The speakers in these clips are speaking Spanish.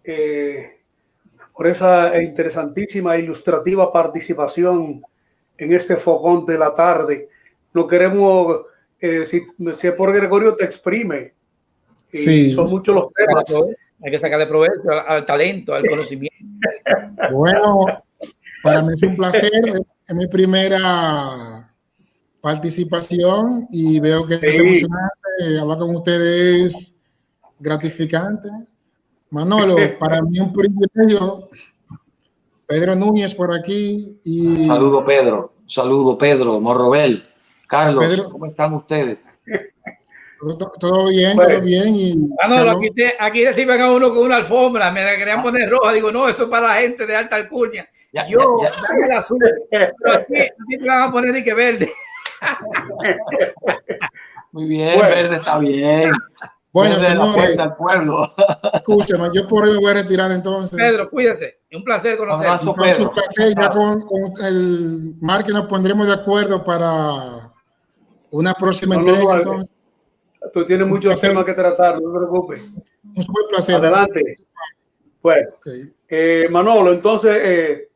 eh, por esa interesantísima e ilustrativa participación en este fogón de la tarde. No queremos, si es por Gregorio, te exprime. Y Sí. son muchos los temas. Hay que sacarle provecho al talento, al conocimiento. Bueno, para mí es un placer. Es mi primera participación y veo que es emocionante. Hablar con ustedes es gratificante. Manolo, para mí es un privilegio. Pedro Núñez por aquí. Y saludo Pedro, Morrobel, Carlos, Pedro, ¿cómo están ustedes? Todo bien, bueno, todo bien. Y no, aquí reciben a uno con una alfombra, me la querían poner roja, digo, no, eso es para la gente de alta alcurnia. Dame el azul, pero aquí te van a poner y que verde. Muy bien, verde está bien. Bueno, verde señores, la fuerza al pueblo. Escúchame, yo por hoy me voy a retirar entonces. Pedro, cuídense. Un placer conocerlo. Un placer. Ya con el Mark nos pondremos de acuerdo para una próxima entrega. Entonces. Tú tienes muchos temas que tratar, no te preocupes. Un super placer. Adelante. Bueno, Manolo, entonces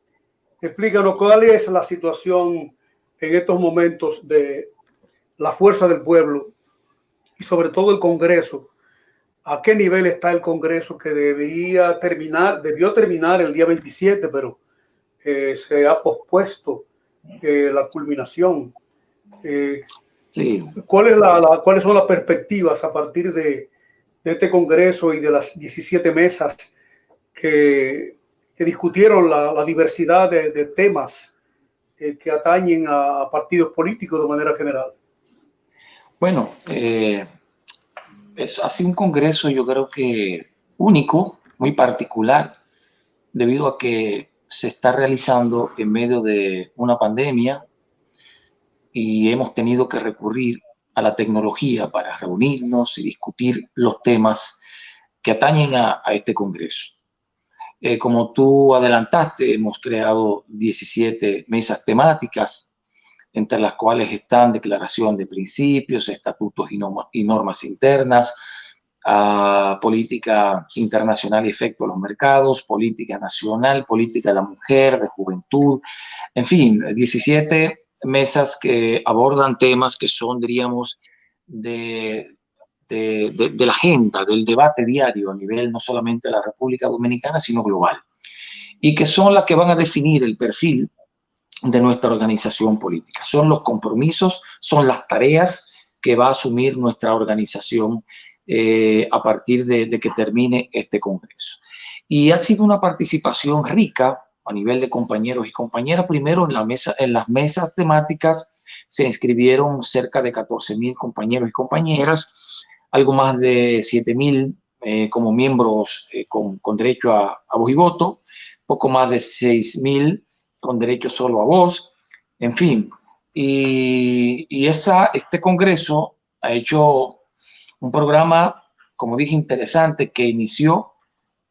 explícanos cuál es la situación en estos momentos de la fuerza del pueblo y sobre todo el Congreso. ¿A qué nivel está el Congreso que debió terminar el día 27, pero se ha pospuesto la culminación? Sí. ¿Cuáles son las perspectivas a partir de este Congreso y de las 17 mesas que discutieron la diversidad de temas que atañen a partidos políticos de manera general? Bueno, ha sido un Congreso, yo creo que único, muy particular, debido a que se está realizando en medio de una pandemia y hemos tenido que recurrir a la tecnología para reunirnos y discutir los temas que atañen a este Congreso. Como tú adelantaste, hemos creado 17 mesas temáticas, entre las cuales están declaración de principios, estatutos y normas internas, política internacional y efecto a los mercados, política nacional, política de la mujer, de juventud, en fin, 17 mesas que abordan temas que son, diríamos, de la agenda, del debate diario a nivel no solamente de la República Dominicana, sino global, y que son las que van a definir el perfil de nuestra organización política. Son los compromisos, son las tareas que va a asumir nuestra organización a partir de que termine este Congreso. Y ha sido una participación rica a nivel de compañeros y compañeras. Primero, en las mesas temáticas se inscribieron cerca de 14.000 compañeros y compañeras, algo más de 7.000 como miembros con derecho a voz y voto, poco más de 6.000 con derecho solo a voz, en fin. Y este Congreso ha hecho un programa, como dije, interesante, que inició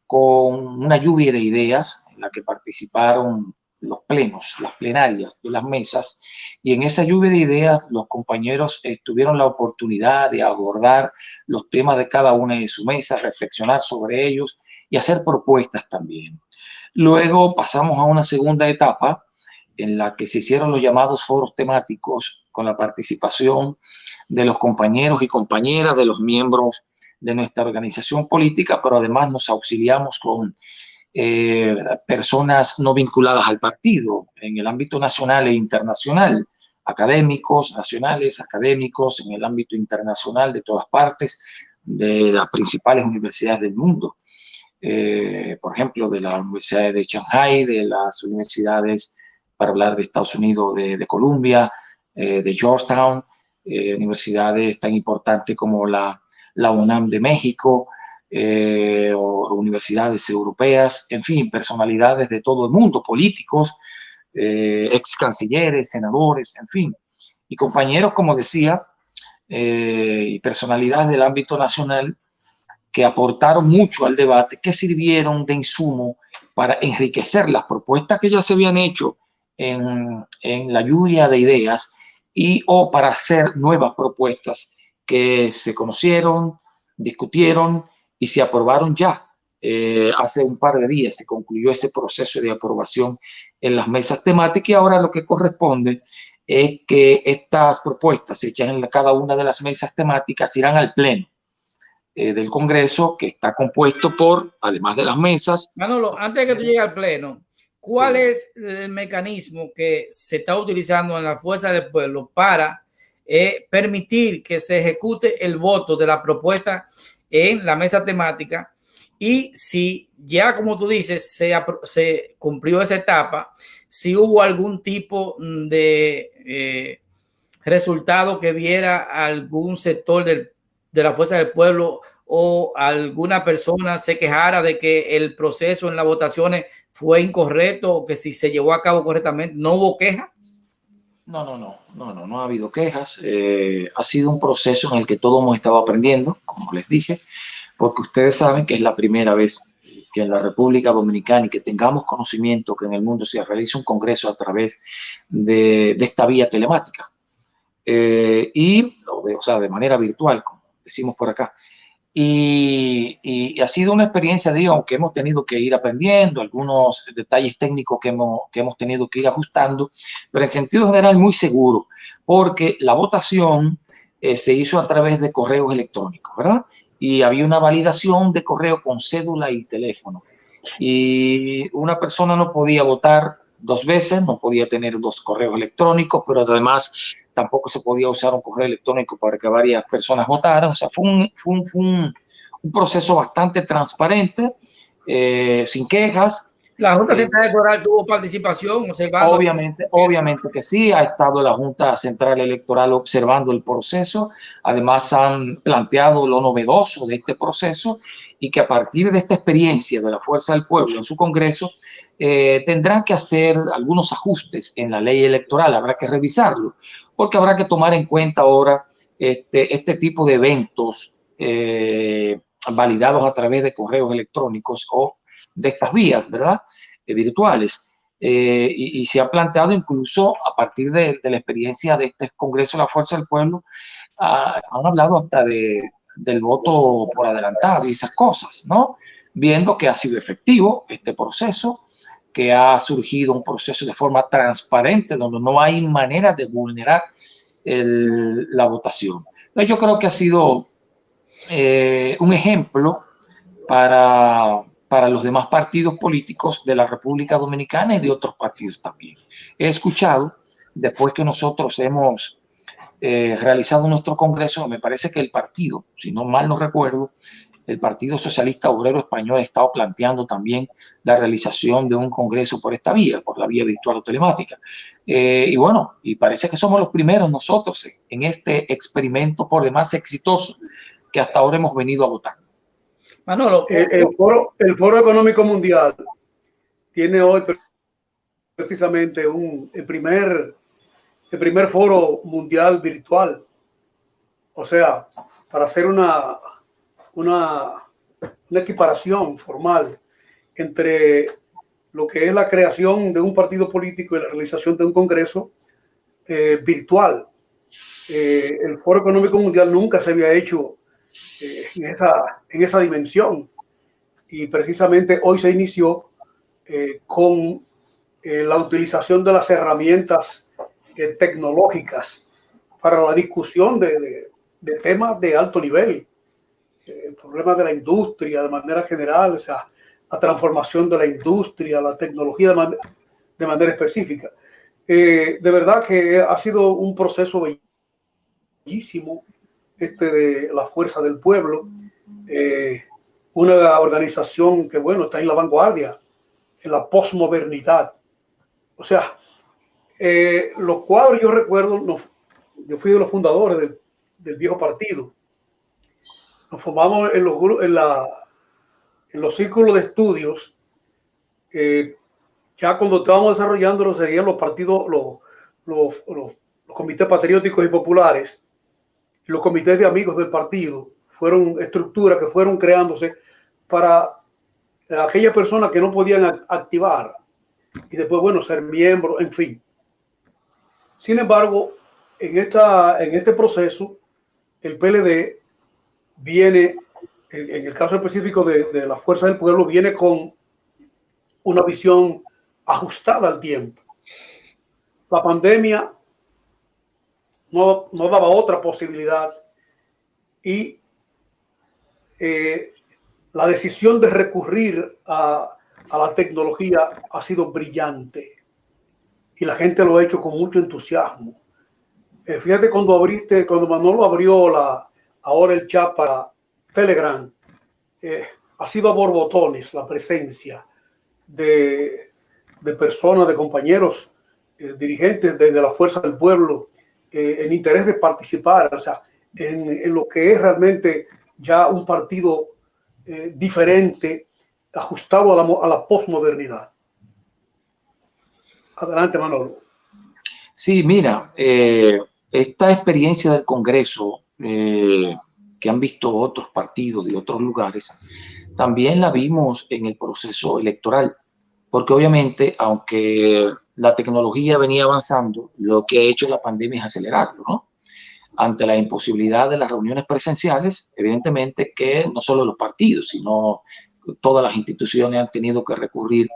con una lluvia de ideas en la que participaron los plenos, las plenarias de las mesas, y en esa lluvia de ideas los compañeros tuvieron la oportunidad de abordar los temas de cada una de sus mesas, reflexionar sobre ellos y hacer propuestas también. Luego pasamos a una segunda etapa en la que se hicieron los llamados foros temáticos con la participación de los compañeros y compañeras, de los miembros de nuestra organización política, pero además nos auxiliamos con personas no vinculadas al partido en el ámbito nacional e internacional, académicos nacionales, académicos en el ámbito internacional de todas partes, de las principales universidades del mundo. Por ejemplo, de la Universidad de Shanghai, de las universidades, para hablar de Estados Unidos, de Columbia, de Georgetown, universidades tan importantes como la UNAM de México, o universidades europeas, en fin, personalidades de todo el mundo, políticos, ex cancilleres, senadores, en fin, y compañeros, como decía, y personalidades del ámbito nacional que aportaron mucho al debate, que sirvieron de insumo para enriquecer las propuestas que ya se habían hecho en la lluvia de ideas o para hacer nuevas propuestas que se conocieron, discutieron y se aprobaron ya hace un par de días se concluyó ese proceso de aprobación en las mesas temáticas y ahora lo que corresponde es que estas propuestas hechas en cada una de las mesas temáticas irán al pleno del Congreso, que está compuesto por, además de las mesas. Manolo, antes de que tú llegues al pleno, ¿cuál es el mecanismo que se está utilizando en la Fuerza del Pueblo para permitir que se ejecute el voto de la propuesta en la mesa temática? Y si ya, como tú dices, se cumplió esa etapa, si hubo algún tipo de resultado que viera algún sector de la Fuerza del Pueblo o alguna persona se quejara de que el proceso en las votaciones fue incorrecto o que si se llevó a cabo correctamente, ¿no hubo quejas? No ha habido quejas. Ha sido un proceso en el que todos hemos estado aprendiendo, como les dije, porque ustedes saben que es la primera vez que en la República Dominicana y que tengamos conocimiento que en el mundo se realiza un congreso a través de esta vía telemática. O sea, de manera virtual, como decimos por acá. Y ha sido una experiencia, digo, aunque hemos tenido que ir aprendiendo algunos detalles técnicos que hemos tenido que ir ajustando, pero en sentido general muy seguro, porque la votación se hizo a través de correos electrónicos, ¿verdad? Y había una validación de correo con cédula y teléfono. Y una persona no podía votar 2 veces, no podía tener 2 correos electrónicos, pero además tampoco se podía usar un correo electrónico para que varias personas votaran. O sea, fue un proceso bastante transparente, sin quejas. ¿La Junta Central Electoral tuvo participación observando? Obviamente que sí, ha estado la Junta Central Electoral observando el proceso. Además han planteado lo novedoso de este proceso y que a partir de esta experiencia de la Fuerza del Pueblo en su Congreso, tendrán que hacer algunos ajustes en la ley electoral, habrá que revisarlo, porque habrá que tomar en cuenta ahora este tipo de eventos validados a través de correos electrónicos o de estas vías, ¿verdad? Virtuales. Y se ha planteado incluso a partir de la experiencia de este Congreso de la Fuerza del Pueblo, han hablado hasta del voto por adelantado y esas cosas, ¿no? Viendo que ha sido efectivo este proceso, que ha surgido un proceso de forma transparente, donde no hay manera de vulnerar la votación. Entonces, yo creo que ha sido un ejemplo para los demás partidos políticos de la República Dominicana y de otros partidos también. He escuchado, después que nosotros hemos realizado nuestro congreso, me parece que el partido, si no mal no recuerdo, el Partido Socialista Obrero Español ha estado planteando también la realización de un congreso por esta vía, por la vía virtual o telemática. Y bueno, y parece que somos los primeros nosotros en este experimento por demás exitoso que hasta ahora hemos venido a votar. Manolo, el Foro Económico Mundial tiene hoy precisamente el primer foro mundial virtual. O sea, para hacer una equiparación formal entre lo que es la creación de un partido político y la realización de un congreso virtual. El Foro Económico Mundial nunca se había hecho en esa dimensión, y precisamente hoy se inició con la utilización de las herramientas tecnológicas para la discusión de temas de alto nivel, problemas de la industria de manera general, o sea, la transformación de la industria, la tecnología de manera específica. De verdad que ha sido un proceso bellísimo de la Fuerza del Pueblo, una organización que, bueno, está en la vanguardia, en la posmodernidad. O sea, los cuadros, yo recuerdo, yo fui de los fundadores del viejo partido. Nos formamos en los círculos de estudios. Ya cuando estábamos desarrollando, seguían los partidos, los comités patrióticos y populares. Los comités de amigos del partido fueron estructuras que fueron creándose para aquellas personas que no podían activar y después, bueno, ser miembros, en fin. Sin embargo, en este proceso, el PLD viene en el caso específico de la Fuerza del Pueblo, viene con una visión ajustada al tiempo. La pandemia no daba otra posibilidad y la decisión de recurrir a la tecnología ha sido brillante y la gente lo ha hecho con mucho entusiasmo. Fíjate cuando Manolo abrió ahora el chat para Telegram, ha sido a borbotones la presencia de personas, de compañeros, dirigentes de la Fuerza del Pueblo, en interés de participar, o sea, en lo que es realmente ya un partido diferente, ajustado a la posmodernidad. Adelante, Manolo. Sí, mira, esta experiencia del Congreso que han visto otros partidos de otros lugares, también la vimos en el proceso electoral, porque obviamente, aunque la tecnología venía avanzando, lo que ha hecho la pandemia es acelerarlo, ¿no? Ante la imposibilidad de las reuniones presenciales, evidentemente que no solo los partidos, sino todas las instituciones han tenido que recurrir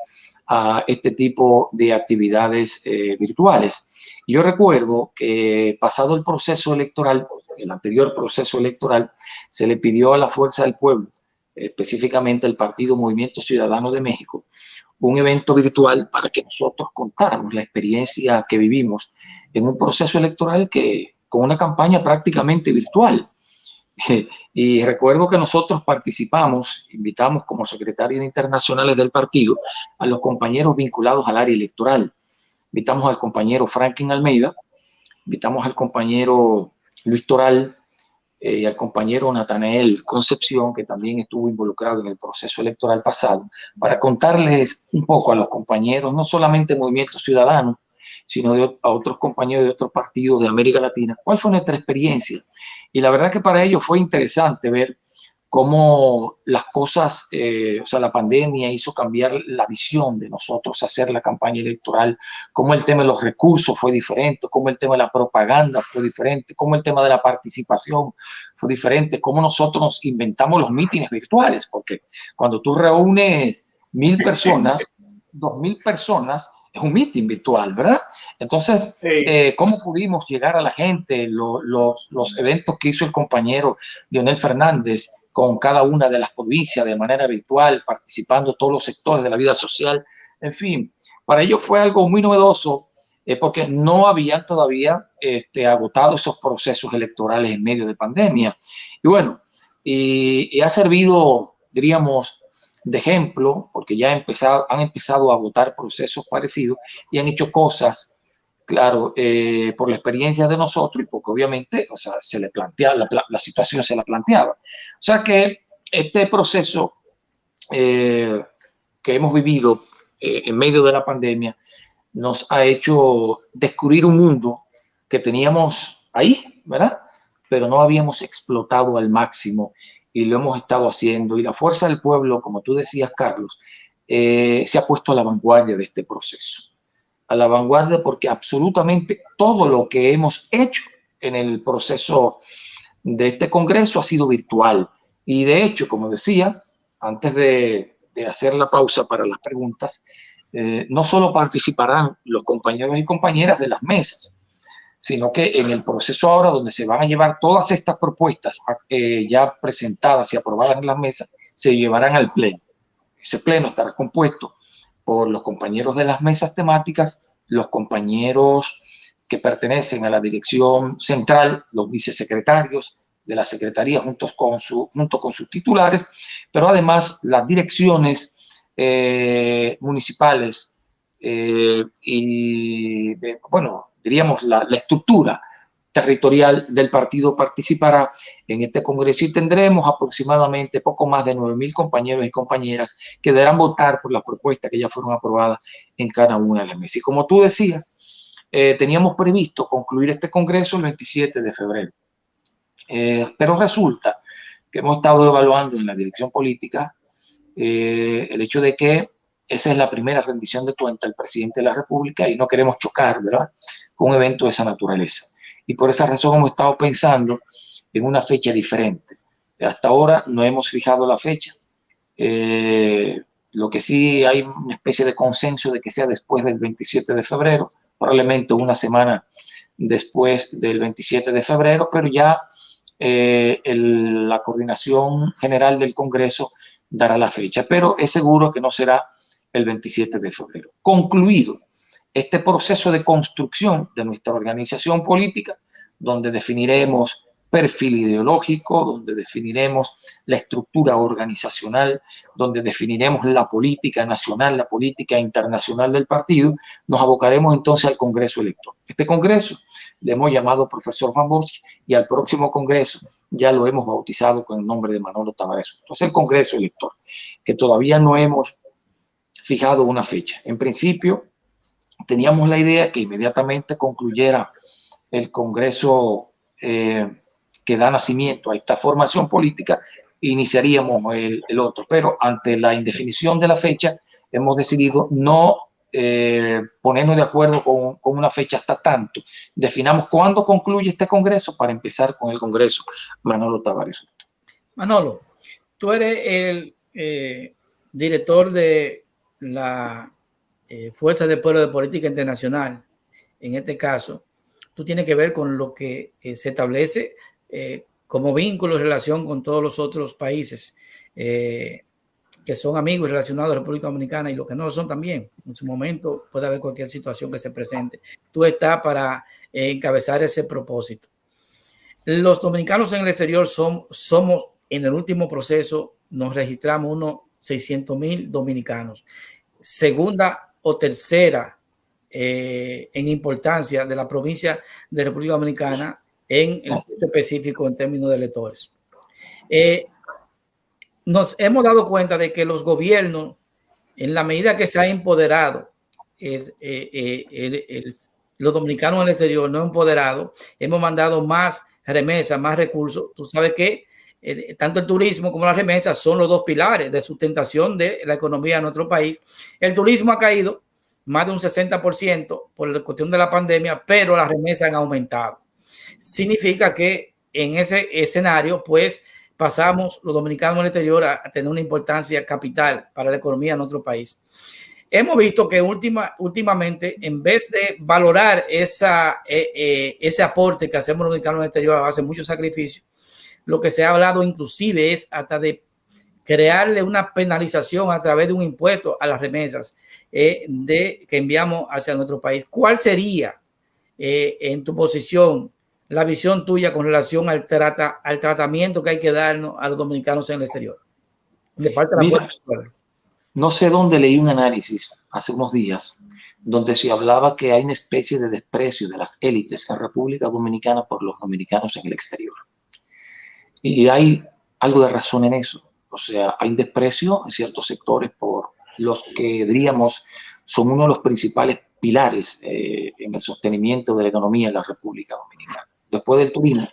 a este tipo de actividades virtuales. Yo recuerdo que pasado el proceso electoral, el anterior proceso electoral, se le pidió a la Fuerza del Pueblo, específicamente el Partido Movimiento Ciudadano de México, un evento virtual para que nosotros contáramos la experiencia que vivimos en un proceso electoral con una campaña prácticamente virtual. Y recuerdo que nosotros participamos, invitamos como secretarios internacionales del partido a los compañeros vinculados al área electoral. Invitamos al compañero Franklin Almeida, invitamos al compañero Luis Toral y al compañero Natanael Concepción, que también estuvo involucrado en el proceso electoral pasado, para contarles un poco a los compañeros, no solamente Movimiento Ciudadano, sino a otros compañeros de otros partidos de América Latina, cuál fue nuestra experiencia. Y la verdad que para ellos fue interesante ver cómo las cosas, o sea, la pandemia hizo cambiar la visión de nosotros hacer la campaña electoral, cómo el tema de los recursos fue diferente, cómo el tema de la propaganda fue diferente, cómo el tema de la participación fue diferente, cómo nosotros nos inventamos los mítines virtuales, porque cuando tú reúnes 1,000 personas, 2,000 personas, es un meeting virtual, ¿verdad? Entonces, ¿cómo pudimos llegar a la gente? Los eventos que hizo el compañero Leonel Fernández con cada una de las provincias de manera virtual, participando todos los sectores de la vida social, en fin, para ellos fue algo muy novedoso porque no habían todavía agotado esos procesos electorales en medio de pandemia. Y bueno, y ha servido, diríamos, de ejemplo, porque ya han empezado a agotar procesos parecidos y han hecho cosas, claro, por la experiencia de nosotros y porque obviamente, o sea, se le planteaba, la situación se la planteaba. O sea que este proceso que hemos vivido en medio de la pandemia nos ha hecho descubrir un mundo que teníamos ahí, ¿verdad? Pero no habíamos explotado al máximo y lo hemos estado haciendo. Y la Fuerza del Pueblo, como tú decías, Carlos, se ha puesto a la vanguardia de este proceso. A la vanguardia porque absolutamente todo lo que hemos hecho en el proceso de este Congreso ha sido virtual. Y de hecho, como decía, antes de hacer la pausa para las preguntas, no solo participarán los compañeros y compañeras de las mesas, sino que en el proceso ahora donde se van a llevar todas estas propuestas ya presentadas y aprobadas en las mesas, se llevarán al pleno. Ese pleno estará compuesto por los compañeros de las mesas temáticas, los compañeros que pertenecen a la dirección central, los vicesecretarios de la secretaría junto con sus titulares, pero además las direcciones municipales y, bueno, diríamos la estructura territorial del partido participará en este congreso y tendremos aproximadamente poco más de 9,000 compañeros y compañeras que deberán votar por las propuestas que ya fueron aprobadas en cada una de las mesas. Y como tú decías, teníamos previsto concluir este congreso el 27 de febrero. Pero resulta que hemos estado evaluando en la dirección política el hecho de que esa es la primera rendición de cuenta del presidente de la República y no queremos chocar, ¿verdad?, con un evento de esa naturaleza. Y por esa razón hemos estado pensando en una fecha diferente. Hasta ahora no hemos fijado la fecha. Lo que sí hay una especie de consenso de que sea después del 27 de febrero, probablemente una semana después del 27 de febrero, pero ya la coordinación general del Congreso dará la fecha, pero es seguro que no será el 27 de febrero. Concluido este proceso de construcción de nuestra organización política, donde definiremos perfil ideológico, donde definiremos la estructura organizacional, donde definiremos la política nacional, la política internacional del partido, nos abocaremos entonces al Congreso electoral. Este Congreso le hemos llamado Profesor Juan Bosch y al próximo Congreso ya lo hemos bautizado con el nombre de Manolo Tavares. Entonces el Congreso electoral, que todavía no hemos fijado una fecha. En principio, teníamos la idea que inmediatamente concluyera el Congreso que da nacimiento a esta formación política, iniciaríamos el otro. Pero ante la indefinición de la fecha, hemos decidido no ponernos de acuerdo con una fecha hasta tanto. Definamos cuándo concluye este Congreso para empezar con el Congreso Manolo Tavares. Manolo, tú eres el director de la Fuerza del Pueblo de Política Internacional. En este caso, tú tienes que ver con lo que se establece como vínculo en relación con todos los otros países que son amigos y relacionados a la República Dominicana y los que no lo son también. En su momento puede haber cualquier situación que se presente. Tú estás para encabezar ese propósito. Los dominicanos en el exterior somos, en el último proceso, nos registramos unos 600,000 dominicanos. Segunda o tercera en importancia de la provincia de República Dominicana en el específico en términos de electores. Nos hemos dado cuenta de que los gobiernos, en la medida que se ha empoderado los dominicanos en el exterior, no empoderados, hemos mandado más remesas, más recursos. Tú sabes que tanto el turismo como las remesas son los dos pilares de sustentación de la economía de nuestro país. El turismo ha caído más de un 60% por la cuestión de la pandemia, pero las remesas han aumentado. Significa que en ese escenario, pues, pasamos los dominicanos en el exterior a tener una importancia capital para la economía de nuestro país. Hemos visto que últimamente, en vez de valorar ese aporte que hacemos los dominicanos en el exterior, hace mucho sacrificio, lo que se ha hablado inclusive es hasta de crearle una penalización a través de un impuesto a las remesas que enviamos hacia nuestro país. ¿Cuál sería, en tu posición, la visión tuya con relación al tratamiento que hay que darnos a los dominicanos en el exterior? De parte de la Mira, no sé dónde leí un análisis hace unos días donde se hablaba que hay una especie de desprecio de las élites en República Dominicana por los dominicanos en el exterior. Y hay algo de razón en eso. O sea, hay un desprecio en ciertos sectores por los que, diríamos, son uno de los principales pilares en el sostenimiento de la economía en la República Dominicana. Después del turismo,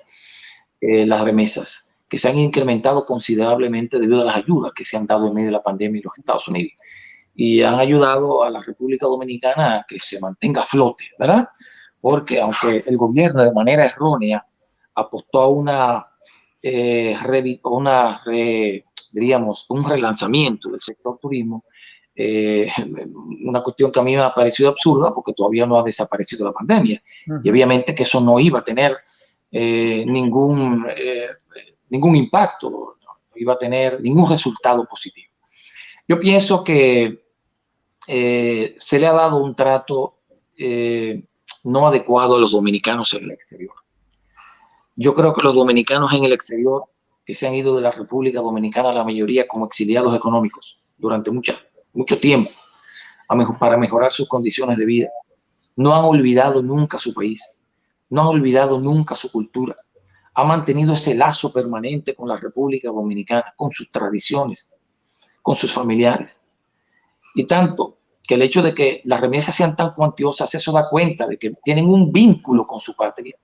las remesas, que se han incrementado considerablemente debido a las ayudas que se han dado en medio de la pandemia en los Estados Unidos. Y han ayudado a la República Dominicana a que se mantenga a flote, ¿verdad? Porque aunque el gobierno de manera errónea apostó a diríamos, un relanzamiento del sector turismo, una cuestión que a mí me ha parecido absurda porque todavía no ha desaparecido la pandemia. Y obviamente que eso no iba a tener ningún impacto, no iba a tener ningún resultado positivo. Yo pienso que se le ha dado un trato no adecuado a los dominicanos en el exterior. Yo creo que los dominicanos en el exterior que se han ido de la República Dominicana, la mayoría como exiliados económicos durante mucho tiempo para mejorar sus condiciones de vida, no han olvidado nunca su país, no han olvidado nunca su cultura, han mantenido ese lazo permanente con la República Dominicana, con sus tradiciones, con sus familiares. Y tanto que el hecho de que las remesas sean tan cuantiosas, eso da cuenta de que tienen un vínculo con su patria.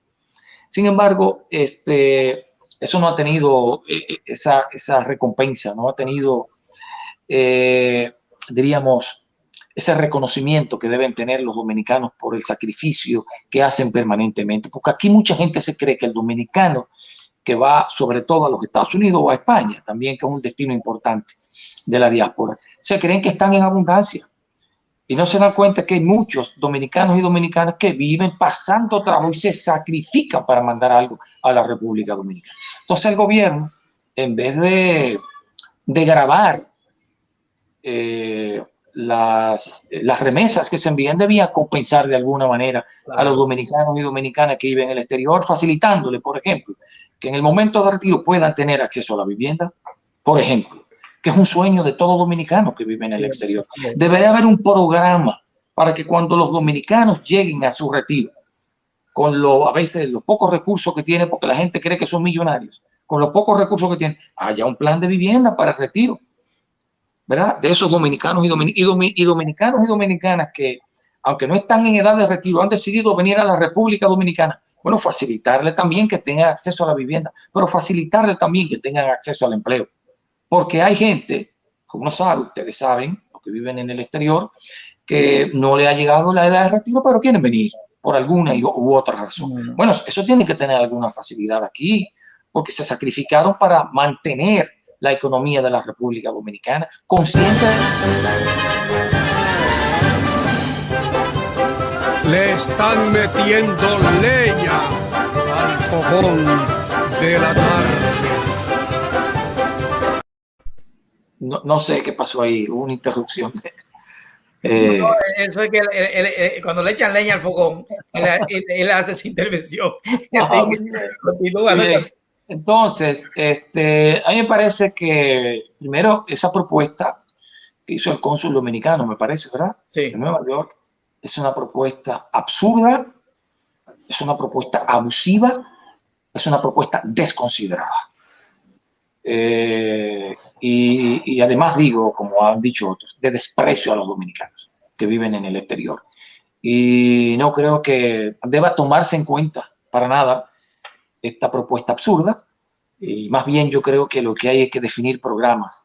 Sin embargo, eso no ha tenido esa recompensa, no ha tenido, diríamos, ese reconocimiento que deben tener los dominicanos por el sacrificio que hacen permanentemente. Porque aquí mucha gente se cree que el dominicano que va sobre todo a los Estados Unidos o a España, también que es un destino importante de la diáspora. Se creen que están en abundancia y no se dan cuenta que hay muchos dominicanos y dominicanas que viven pasando trabajo y se sacrifican para mandar algo a la República Dominicana. Entonces el gobierno, en vez de gravar las remesas que se envían, debía compensar de alguna manera a los dominicanos y dominicanas que viven en el exterior, facilitándole, por ejemplo, que en el momento de retiro puedan tener acceso a la vivienda, por ejemplo, que es un sueño de todo dominicano que vive en el exterior. Debería haber un programa para que cuando los dominicanos lleguen a su retiro, con a veces los pocos recursos que tienen, porque la gente cree que son millonarios, con los pocos recursos que tienen, haya un plan de vivienda para el retiro, ¿verdad? De esos dominicanos y dominicanos y dominicanas que, aunque no están en edad de retiro, han decidido venir a la República Dominicana. Bueno, facilitarle también que tengan acceso a la vivienda, pero facilitarle también que tengan acceso al empleo. Porque hay gente, como ustedes saben, los que viven en el exterior, que no le ha llegado la edad de retiro, pero quieren venir por alguna u otra razón. Bueno, eso tiene que tener alguna facilidad aquí, porque se sacrificaron para mantener la economía de la República Dominicana, consciente. Le están metiendo leña al fogón de la tarde. No sé qué pasó ahí, hubo una interrupción. No, eso es que cuando le echan leña al fogón, él hace esa intervención. Continúa. Entonces, a mí me parece que, primero, esa propuesta que hizo el cónsul dominicano, me parece, ¿verdad? Sí. De Nueva York, es una propuesta absurda, es una propuesta abusiva, es una propuesta desconsiderada. Y además digo, como han dicho otros, de desprecio a los dominicanos que viven en el exterior. Y no creo que deba tomarse en cuenta para nada esta propuesta absurda, y más bien yo creo que lo que hay es que definir programas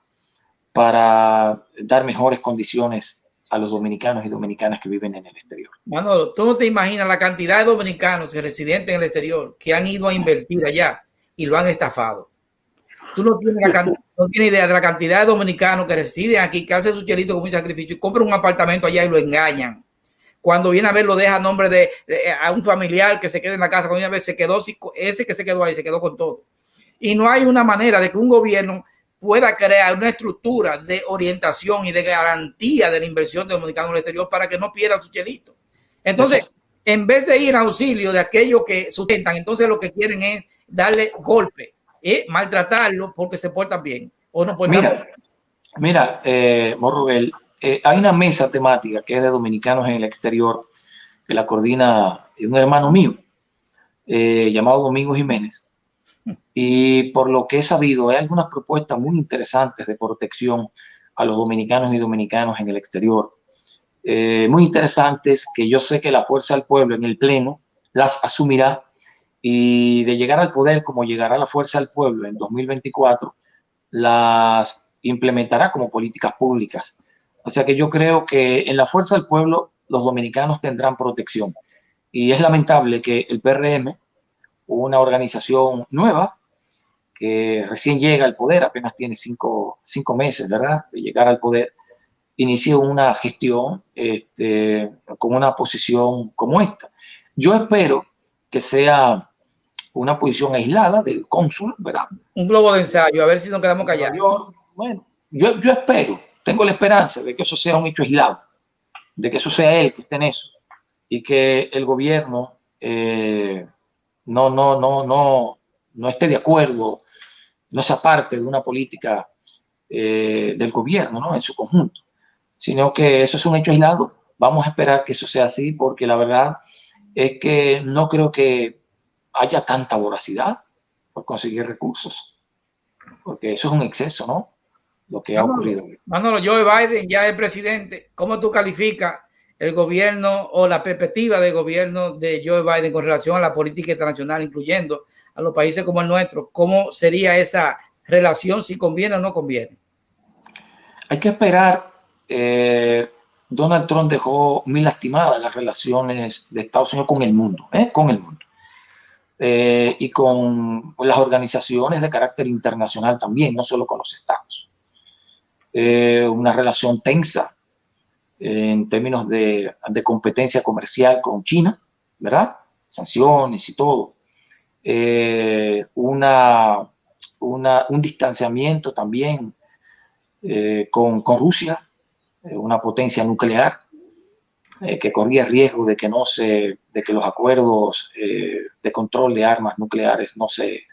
para dar mejores condiciones a los dominicanos y dominicanas que viven en el exterior. Manolo, tú no te imaginas la cantidad de dominicanos y residentes en el exterior que han ido a invertir allá y lo han estafado. Tú no tienes idea de la cantidad de dominicanos que residen aquí, que hacen su chelito con un sacrificio y compran un apartamento allá y lo engañan. Cuando viene a ver, lo deja a nombre a un familiar que se quede en la casa. Cuando viene a ver, se quedó, ese que se quedó ahí, se quedó con todo. Y no hay una manera de que un gobierno pueda crear una estructura de orientación y de garantía de la inversión de dominicanos en el exterior para que no pierdan su chelito. Entonces, en vez de ir a auxilio de aquellos que sustentan, entonces lo que quieren es darle golpe, maltratarlo porque se portan bien o no portan bien. Mira, Morrobel, hay una mesa temática que es de dominicanos en el exterior que la coordina un hermano mío llamado Domingo Jiménez. Y por lo que he sabido, hay algunas propuestas muy interesantes de protección a los dominicanos y dominicanas en el exterior. Muy interesantes que yo sé que la Fuerza del Pueblo en el Pleno las asumirá, y de llegar al poder como llegará la Fuerza del Pueblo en 2024, las implementará como políticas públicas. O sea que yo creo que en la Fuerza del Pueblo los dominicanos tendrán protección. Y es lamentable que el PRM, una organización nueva que recién llega al poder, apenas tiene cinco meses, ¿verdad?, de llegar al poder, inicie una gestión con una posición como esta. Yo espero que sea una posición aislada del cónsul, ¿verdad? Un globo de ensayo, a ver si nos quedamos callados. Bueno, yo espero, tengo la esperanza de que eso sea un hecho aislado, de que eso sea él que esté en eso, y que el gobierno no esté de acuerdo, no sea parte de una política del gobierno, ¿no?, en su conjunto, sino que eso es un hecho aislado. Vamos a esperar que eso sea así, porque la verdad es que no creo que haya tanta voracidad por conseguir recursos, porque eso es un exceso, ¿no?, lo que ha ocurrido. Manolo, Joe Biden ya es presidente. ¿Cómo tú calificas el gobierno o la perspectiva del gobierno de Joe Biden con relación a la política internacional, incluyendo a los países como el nuestro? ¿Cómo sería esa relación, si conviene o no conviene? Hay que esperar. Donald Trump dejó muy lastimadas las relaciones de Estados Unidos con el mundo, con el mundo. y con las organizaciones de carácter internacional también, no solo con los estados. Una relación tensa en términos de competencia comercial con China, ¿verdad? Sanciones y todo. Un distanciamiento también con Rusia, una potencia nuclear que corría riesgo de que los acuerdos de control de armas nucleares no se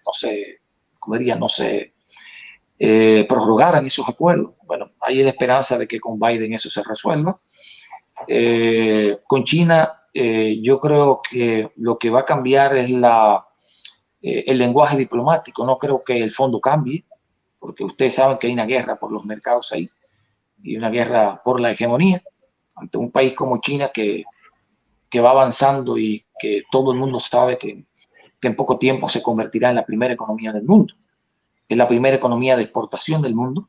prorrogaran esos acuerdos. Bueno, hay la esperanza de que con Biden eso se resuelva. Con China, yo creo que lo que va a cambiar es el lenguaje diplomático. No creo que el fondo cambie, porque ustedes saben que hay una guerra por los mercados ahí y una guerra por la hegemonía ante un país como China que va avanzando y que todo el mundo sabe que en poco tiempo se convertirá en la primera economía del mundo. Es la primera economía de exportación del mundo.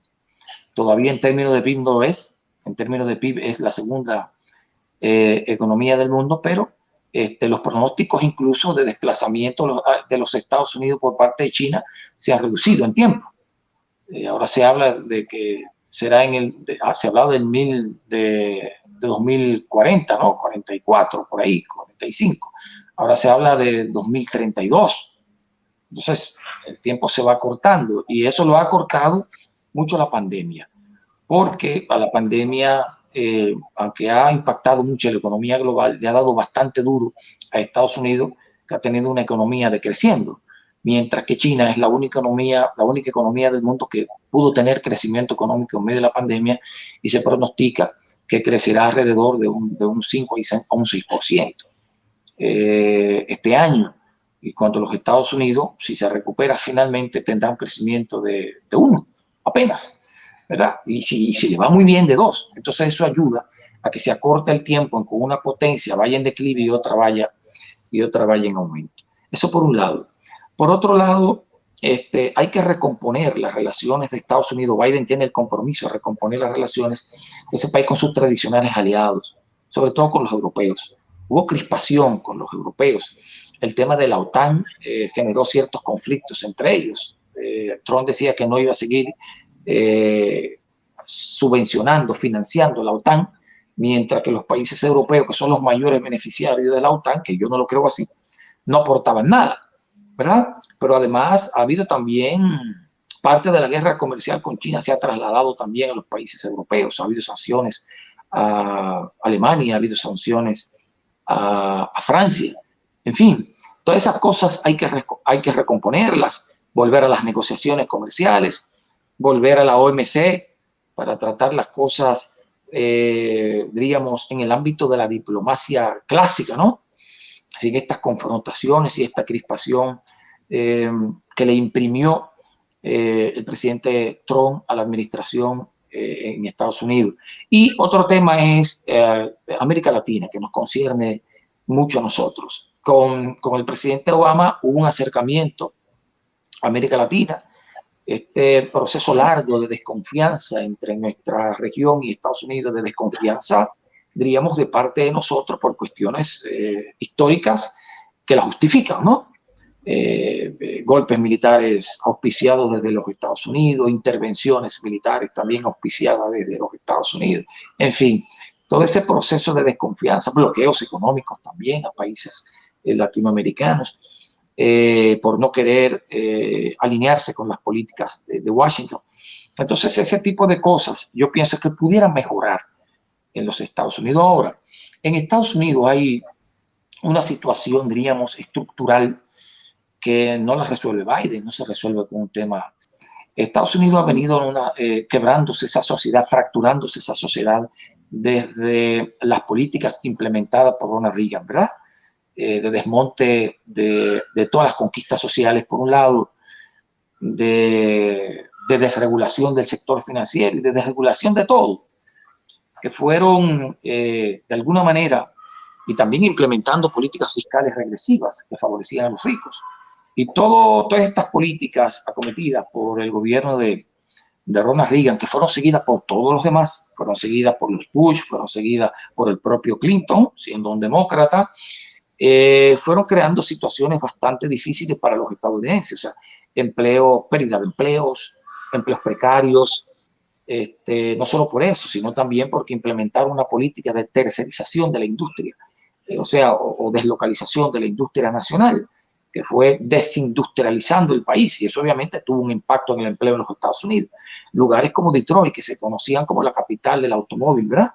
Todavía en términos de PIB no lo es. En términos de PIB es la segunda economía del mundo, pero los pronósticos incluso de desplazamiento de los Estados Unidos por parte de China se han reducido en tiempo. Ahora se habla de que será se ha hablado de 2040, ¿no? 44, por ahí, 45. Ahora se habla de 2032. Entonces, el tiempo se va acortando y eso lo ha acortado mucho la pandemia, porque a la pandemia, aunque ha impactado mucho la economía global, le ha dado bastante duro a Estados Unidos, que ha tenido una economía decreciendo, mientras que China es la única economía del mundo que pudo tener crecimiento económico en medio de la pandemia y se pronostica que crecerá alrededor de un 5 a un 6% este año. Y cuando los Estados Unidos, si se recupera finalmente, tendrá un crecimiento de 1 apenas, ¿verdad? Y si le va muy bien, de 2. Entonces eso ayuda a que se acorte el tiempo en que una potencia vaya en declive y otra vaya en aumento. Eso por un lado. Por otro lado, hay que recomponer las relaciones de Estados Unidos. Biden tiene el compromiso de recomponer las relaciones de ese país con sus tradicionales aliados, sobre todo con los europeos. Hubo crispación con los europeos. El tema de la OTAN generó ciertos conflictos entre ellos. Trump decía que no iba a seguir subvencionando, financiando la OTAN, mientras que los países europeos, que son los mayores beneficiarios de la OTAN, que yo no lo creo así, no aportaban nada, ¿verdad? Pero además ha habido también parte de la guerra comercial con China se ha trasladado también a los países europeos. Ha habido sanciones a Alemania, ha habido sanciones a Francia. En fin, todas esas cosas hay que recomponerlas, volver a las negociaciones comerciales, volver a la OMC para tratar las cosas, diríamos, en el ámbito de la diplomacia clásica, ¿no? Así que estas confrontaciones y esta crispación que le imprimió el presidente Trump a la administración en Estados Unidos. Y otro tema es América Latina, que nos concierne mucho a nosotros. Con el presidente Obama hubo un acercamiento a América Latina, este proceso largo de desconfianza entre nuestra región y Estados Unidos, de desconfianza, diríamos, de parte de nosotros por cuestiones históricas que la justifican, ¿no? Golpes militares auspiciados desde los Estados Unidos, intervenciones militares también auspiciadas desde los Estados Unidos, en fin, todo ese proceso de desconfianza, bloqueos económicos también a países latinoamericanos, por no querer alinearse con las políticas de Washington. Entonces, ese tipo de cosas yo pienso que pudieran mejorar en los Estados Unidos. Ahora, en Estados Unidos hay una situación, diríamos, estructural que no la resuelve Biden, no se resuelve con un tema. Estados Unidos ha venido quebrándose esa sociedad, fracturándose esa sociedad desde las políticas implementadas por Ronald Reagan, ¿verdad? De desmonte de todas las conquistas sociales, por un lado, de desregulación del sector financiero y de desregulación de todo, que fueron de alguna manera, y también implementando políticas fiscales regresivas que favorecían a los ricos. Y todas estas políticas acometidas por el gobierno de Ronald Reagan, que fueron seguidas por todos los demás, fueron seguidas por los Bush, fueron seguidas por el propio Clinton, siendo un demócrata, fueron creando situaciones bastante difíciles para los estadounidenses, o sea, pérdida de empleos, empleos precarios, no solo por eso, sino también porque implementaron una política de tercerización de la industria, o deslocalización de la industria nacional, que fue desindustrializando el país, y eso obviamente tuvo un impacto en el empleo en los Estados Unidos. Lugares como Detroit, que se conocían como la capital del automóvil, ¿verdad?,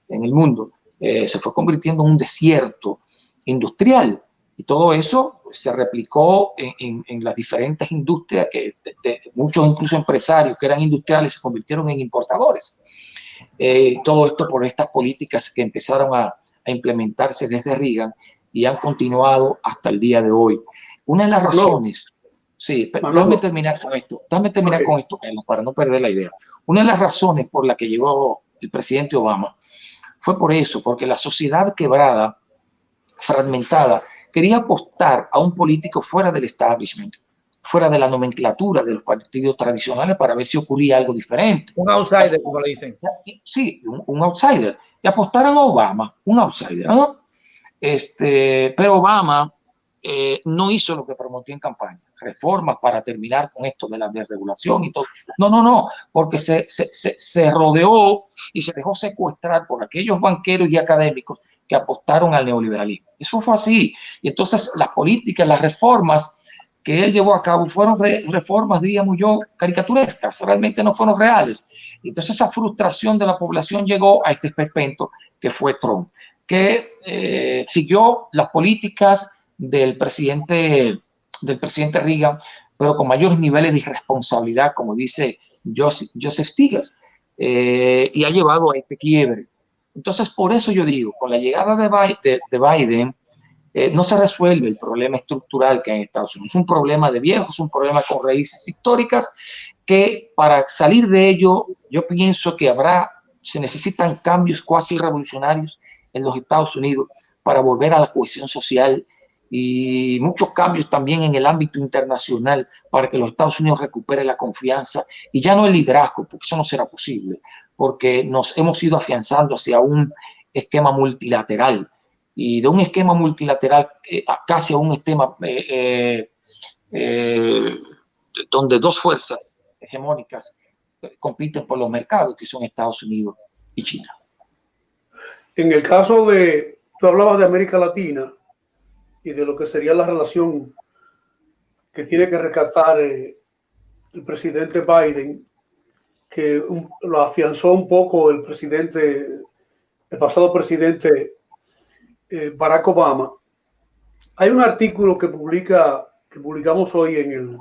en el mundo, se fue convirtiendo en un desierto industrial, y todo eso se replicó en las diferentes industrias que muchos incluso empresarios que eran industriales se convirtieron en importadores. Todo esto por estas políticas que empezaron a implementarse desde Reagan y han continuado hasta el día de hoy. Una de las razones, sí, déjame terminar con esto, Carlos, para no perder la idea. Una de las razones por la que llegó el presidente Obama fue por eso, porque la sociedad quebrada, fragmentada, quería apostar a un político fuera del establishment, fuera de la nomenclatura de los partidos tradicionales para ver si ocurría algo diferente. Un outsider, como le dicen. Sí, un outsider. Y apostaron a Obama, un outsider, ¿no? Pero Obama no hizo lo que prometió en campaña, reformas para terminar con esto de la desregulación y todo. No, porque se rodeó y se dejó secuestrar por aquellos banqueros y académicos que apostaron al neoliberalismo. Eso fue así. Y entonces las políticas, las reformas que él llevó a cabo fueron reformas, diríamos yo, caricaturescas, realmente no fueron reales. Y entonces esa frustración de la población llegó a este esperpento que fue Trump, que siguió las políticas del presidente Reagan, pero con mayores niveles de irresponsabilidad, como dice Joseph Stiglitz, y ha llevado a este quiebre. Entonces, por eso yo digo, con la llegada de Biden, no se resuelve el problema estructural que hay en Estados Unidos. Es un problema de viejos, un problema con raíces históricas, que para salir de ello, yo pienso que se necesitan cambios cuasi revolucionarios en los Estados Unidos para volver a la cohesión social, y muchos cambios también en el ámbito internacional para que los Estados Unidos recuperen la confianza y ya no el liderazgo, porque eso no será posible, porque nos hemos ido afianzando hacia un esquema multilateral, y de un esquema multilateral casi a un esquema donde dos fuerzas hegemónicas compiten por los mercados, que son Estados Unidos y China. En el caso tú hablabas de América Latina y de lo que sería la relación que tiene que rescatar el presidente Biden, que lo afianzó un poco el pasado presidente Barack Obama. Hay un artículo que publicamos hoy en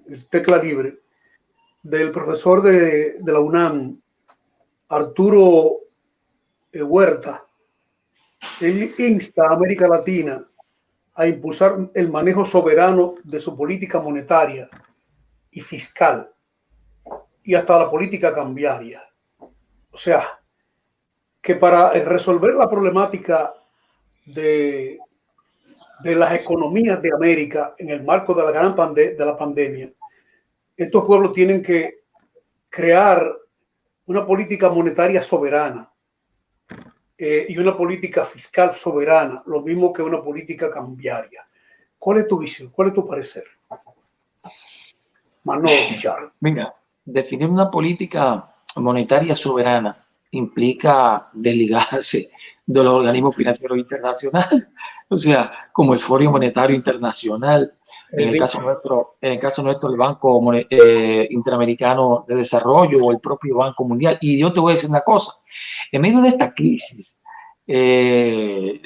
el Tecla Libre del profesor de la UNAM, Arturo Huerta. Él insta a América Latina a impulsar el manejo soberano de su política monetaria y fiscal y hasta la política cambiaria. O sea, que para resolver la problemática de las economías de América en el marco de la pandemia, estos pueblos tienen que crear una política monetaria soberana y una política fiscal soberana, lo mismo que una política cambiaria. ¿Cuál es tu visión? ¿Cuál es tu parecer? Manolo Pichardo. Venga, definir una política monetaria soberana implica desligarse de los organismos financieros internacionales, o sea, como el Foro Monetario Internacional, en el caso nuestro el Banco Interamericano de Desarrollo o el propio Banco Mundial. Y yo te voy a decir una cosa, en medio de esta crisis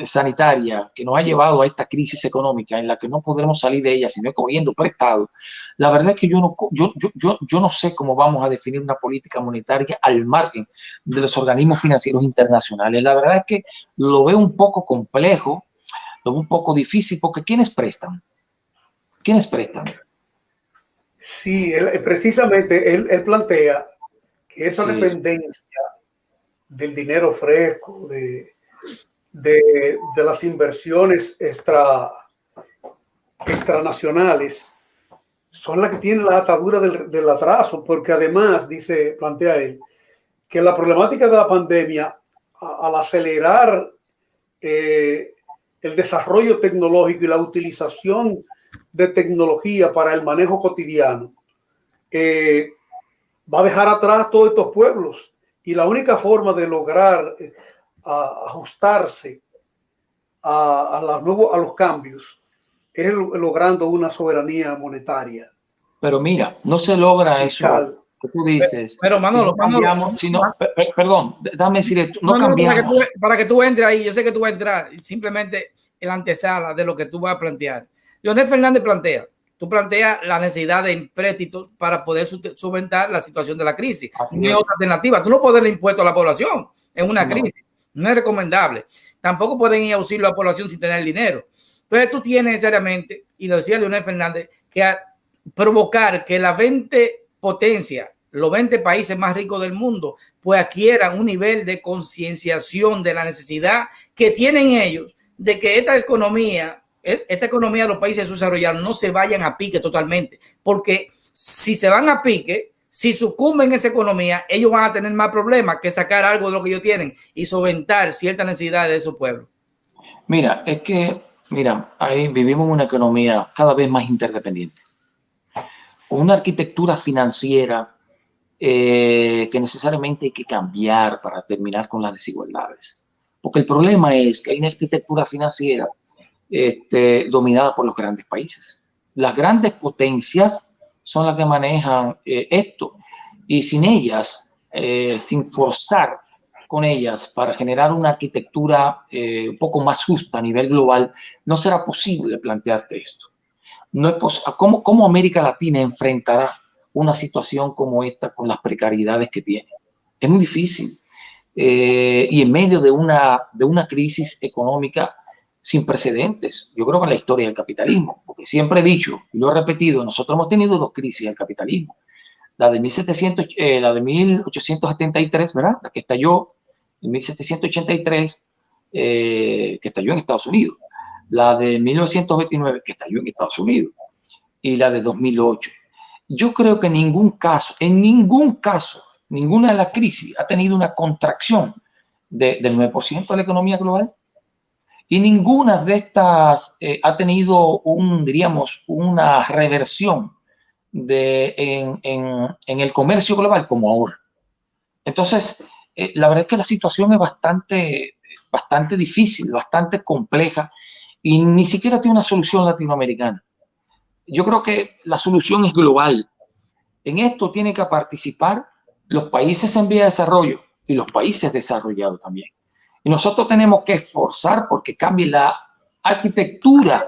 sanitaria que nos ha llevado a esta crisis económica en la que no podremos salir de ella sino cogiendo prestado, la verdad es que yo no sé cómo vamos a definir una política monetaria al margen de los organismos financieros internacionales. La verdad es que lo veo un poco complejo, lo veo un poco difícil, porque ¿quiénes prestan? ¿Quiénes prestan? Sí, precisamente él plantea que esa dependencia del dinero fresco, de las inversiones extranacionales, son las que tienen la atadura del atraso, porque además, plantea él, que la problemática de la pandemia, al acelerar el desarrollo tecnológico y la utilización de tecnología para el manejo cotidiano, va a dejar atrás todos estos pueblos. Y la única forma de lograr ajustarse a los cambios es logrando una soberanía monetaria. Pero mira, no se logra fiscal. eso que tú dices. Pero Manolo, si no cambiamos, perdón, déjame decir esto, no cambiamos. Para que tú entres ahí, yo sé que tú vas a entrar, simplemente en la antesala de lo que tú vas a plantear. Leonel Fernández tú planteas la necesidad de empréstitos para poder solventar la situación de la crisis. No hay otra alternativa. Tú no puedes darle impuesto a la población en una crisis. No es recomendable. Tampoco pueden ir a auxilio a la población sin tener dinero. Entonces tú tienes necesariamente, y lo decía Leonel Fernández, que provocar que las 20 potencias, los 20 países más ricos del mundo, pues adquieran un nivel de concienciación de la necesidad que tienen ellos de que esta economía de los países desarrollados no se vayan a pique totalmente, porque si se van a pique, si sucumben esa economía, ellos van a tener más problemas que sacar algo de lo que ellos tienen y solventar ciertas necesidades de esos pueblos. Mira, ahí vivimos una economía cada vez más interdependiente, una arquitectura financiera que necesariamente hay que cambiar para terminar con las desigualdades, porque el problema es que hay una arquitectura financiera dominada por los grandes países. Las grandes potencias son las que manejan esto, y sin ellas, sin forzar con ellas para generar una arquitectura un poco más justa a nivel global, no será posible plantearte esto. No es ¿Cómo América Latina enfrentará una situación como esta con las precariedades que tiene? Es muy difícil. Y en medio de una crisis económica sin precedentes, yo creo que en la historia del capitalismo, porque siempre he dicho y lo he repetido, nosotros hemos tenido dos crisis del capitalismo, la de 1873, ¿verdad? La que estalló en 1783, que estalló en Estados Unidos, la de 1929, que estalló en Estados Unidos, y la de 2008. Yo creo que en ningún caso, ninguna de las crisis ha tenido una contracción del 9% de la economía global. Y ninguna de estas ha tenido una reversión en el comercio global como ahora. Entonces, la verdad es que la situación es bastante difícil, bastante compleja, y ni siquiera tiene una solución latinoamericana. Yo creo que la solución es global. En esto tienen que participar los países en vía de desarrollo y los países desarrollados también. Y nosotros tenemos que esforzar porque cambie la arquitectura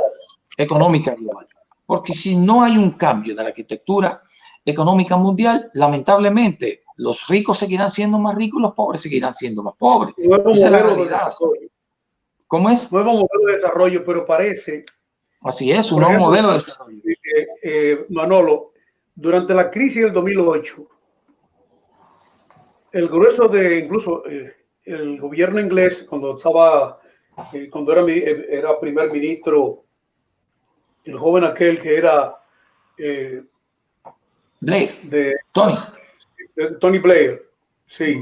económica global. Porque si no hay un cambio de la arquitectura económica mundial, lamentablemente los ricos seguirán siendo más ricos y los pobres seguirán siendo más pobres. Esa es la realidad. ¿Cómo es? Nuevo modelo de desarrollo, pero parece... Así es, un nuevo modelo de desarrollo. Manolo, durante la crisis del 2008, el grueso de incluso... el gobierno inglés, cuando era primer ministro, el joven aquel que era Blair, Tony Blair, sí,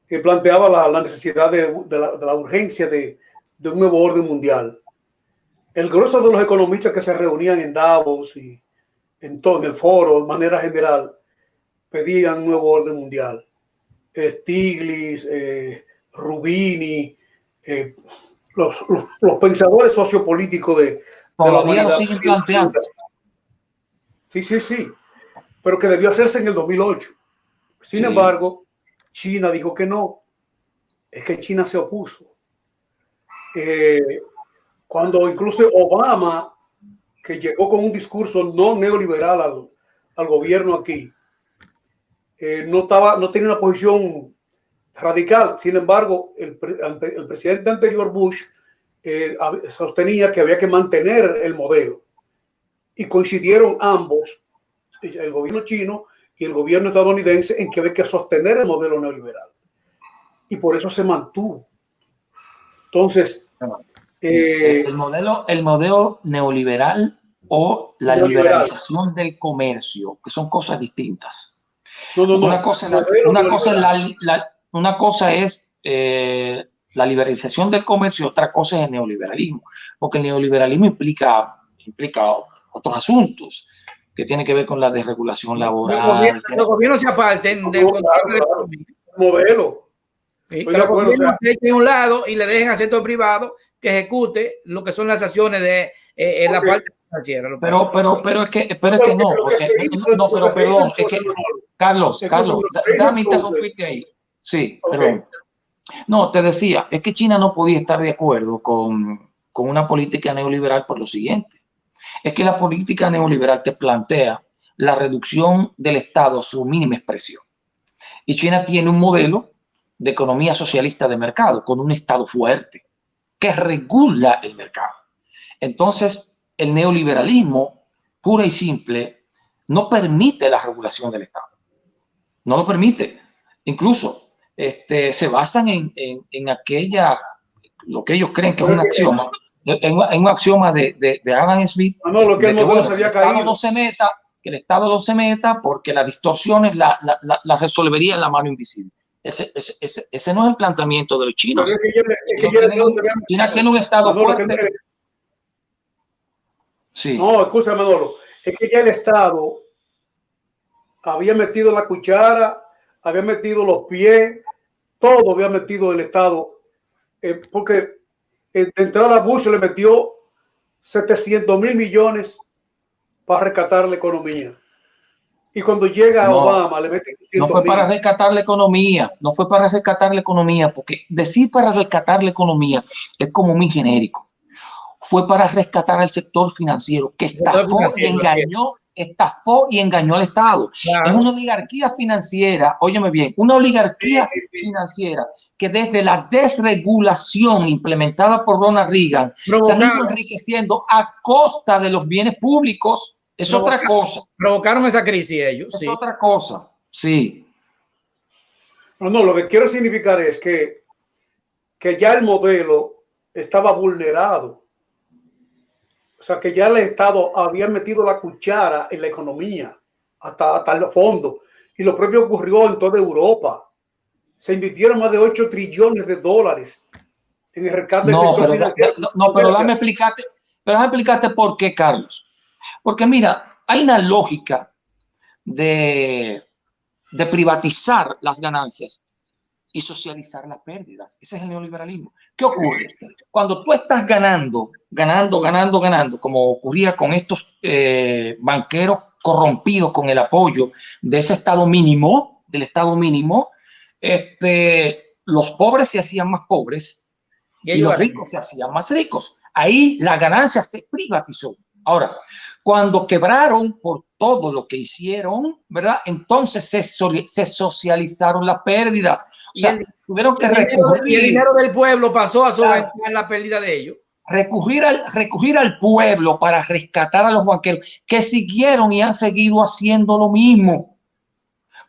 que planteaba la necesidad de la urgencia de un nuevo orden mundial. El grueso de los economistas que se reunían en Davos y en el foro, de manera general, pedían un nuevo orden mundial. Stiglitz, Rubini, los pensadores sociopolíticos de la humanidad. Lo siguen planteando. Sí, pero que debió hacerse en el 2008. Sin embargo, China dijo que no. Es que China se opuso. Cuando incluso Obama, que llegó con un discurso no neoliberal al gobierno aquí, no tenía una posición radical. Sin embargo, el presidente anterior, Bush, sostenía que había que mantener el modelo. Y coincidieron ambos, el gobierno chino y el gobierno estadounidense, en que había que sostener el modelo neoliberal. Y por eso se mantuvo. Entonces, el modelo neoliberal o la liberalización del comercio, que son cosas distintas. Una cosa es La liberalización del comercio, otra cosa es el neoliberalismo, porque el neoliberalismo implica otros asuntos que tienen que ver con la desregulación laboral. Los gobiernos se aparten del control de la economía. Modelo. Sí, que los gobiernos se echen a un lado y le dejen al sector privado que ejecute lo que son las acciones de la parte financiera. Pero es que no, porque, no, pero perdón, es que Carlos, déjame interrumpirte ahí. Sí, perdón. No, te decía, es que China no podía estar de acuerdo con una política neoliberal por lo siguiente. Es que la política neoliberal te plantea la reducción del Estado a su mínima expresión. Y China tiene un modelo de economía socialista de mercado con un Estado fuerte que regula el mercado. Entonces, el neoliberalismo, pura y simple, no permite la regulación del Estado. No lo permite. Incluso se basan en aquella, lo que ellos creen que es un axioma, en un axioma de Adam Smith, lo que de que, bueno, que el Estado no se meta, que el Estado no se meta porque las distorsiones las resolvería en la mano invisible. Ese no es el planteamiento de los chinos. China tiene un Estado fuerte. Sí. No, escucha, Manolo, es que ya el Estado había metido la cuchara, había metido los pies, todo había metido el Estado, porque de entrada Bush le metió 700.000 millones para rescatar la economía. Y cuando llega Obama le mete 500.000. No fue para rescatar la economía, no fue para rescatar la economía, porque decir para rescatar la economía es como muy genérico. Fue para rescatar al sector financiero que estafó y engañó al Estado. Claro. Es una oligarquía financiera, óyeme bien, una oligarquía financiera que desde la desregulación implementada por Ronald Reagan se han ido enriqueciendo a costa de los bienes públicos. Es otra cosa. Provocaron esa crisis ellos. Es otra cosa, sí. No, lo que quiero significar es que ya el modelo estaba vulnerado. O sea, que ya el Estado había metido la cuchara en la economía hasta el fondo. Y lo propio ocurrió en toda Europa. Se invirtieron más de 8 trillones de dólares en el rescate del sector financiero. Pero déjame explicarte por qué, Carlos. Porque mira, hay una lógica de privatizar las ganancias y socializar las pérdidas. Ese es el neoliberalismo. ¿Qué ocurre? Cuando tú estás ganando, como ocurría con estos banqueros corrompidos con el apoyo de ese Estado mínimo, los pobres se hacían más pobres y los ricos se hacían más ricos. Ahí la ganancia se privatizó. Ahora, cuando quebraron por todo lo que hicieron, ¿verdad? Entonces se socializaron las pérdidas. O sea, tuvieron que recurrir. Y el dinero del pueblo pasó a solventar la pérdida de ellos. Recurrir al pueblo para rescatar a los banqueros que siguieron y han seguido haciendo lo mismo.